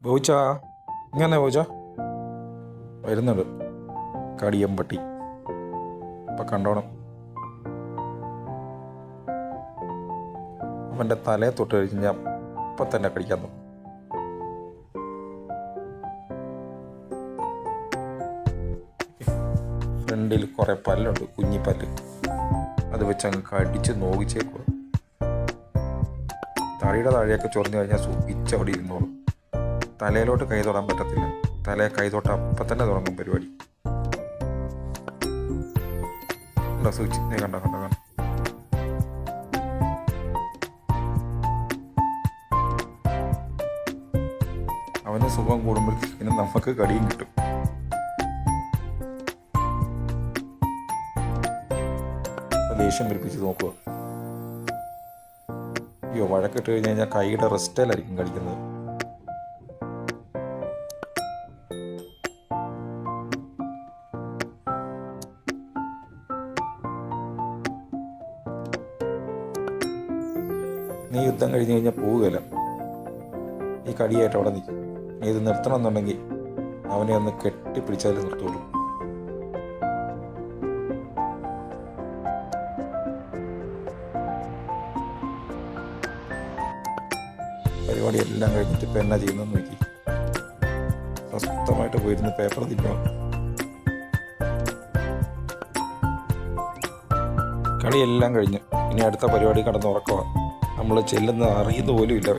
ബോച്ച ഇങ്ങനെ ബോച്ച വരുന്നുണ്ട് കടിയമ്പട്ടി. അപ്പം കണ്ടോണം, അവൻ്റെ തലയെ തൊട്ട് കഴിഞ്ഞ് ഞാൻ ഇപ്പം തന്നെ കടിക്കാൻ തോന്നും. ഫ്രണ്ടിൽ കുറേ പല്ലുണ്ട്, കുഞ്ഞിപ്പല്ല്. അത് വെച്ച് അങ്ങ് കടിച്ച് നോക്കിച്ചേക്കുക. തടിയുടെ താഴെയൊക്കെ ചൊറിഞ്ഞു കഴിഞ്ഞാൽ സുഖിച്ചവിടെ ഇരുന്നോളും. തലയിലോട്ട് കൈ തൊടാൻ പറ്റത്തില്ല. തലയെ കൈ തൊട്ട് അപ്പം തന്നെ തുടങ്ങും പരിപാടി. കണ്ടോ സൂചി, നീ കണ്ടോ കണ്ടോ കണ്ടോ. അവന് സുഖം കൂടുമ്പോഴത്തേക്കിനും നമുക്ക് കടിയും കിട്ടും. ദേഷ്യം പിടിപ്പിച്ച് നോക്കുക. അയ്യോ, വഴക്കിട്ട് കഴിഞ്ഞ് കഴിഞ്ഞാൽ കൈയുടെ റെസ്റ്റേലായിരിക്കും കടിക്കുന്നത്. നീ യുദ്ധം കഴിഞ്ഞ് കഴിഞ്ഞാൽ പോവുകയില്ല, ഈ കടിയായിട്ട് അവിടെ നിൽക്കും. നീ ഇത് നിർത്തണമെന്നുണ്ടെങ്കിൽ അവനെ ഒന്ന് കെട്ടിപ്പിടിച്ചാലേ നിർത്തുള്ളൂ. പരിപാടി എല്ലാം കഴിഞ്ഞിട്ട് ഇപ്പം എന്നാ ചെയ്യുന്നതെന്ന് നോക്കി. സ്വസ്ഥമായിട്ട് പോയിരുന്ന് പേപ്പർ തിന്നണം. കളിയെല്ലാം കഴിഞ്ഞ് ഇനി അടുത്ത പരിപാടി കടന്നുറക്കുക. നമ്മൾ ചെല്ലുന്നത് അറിയുന്ന പോലും ഇല്ല.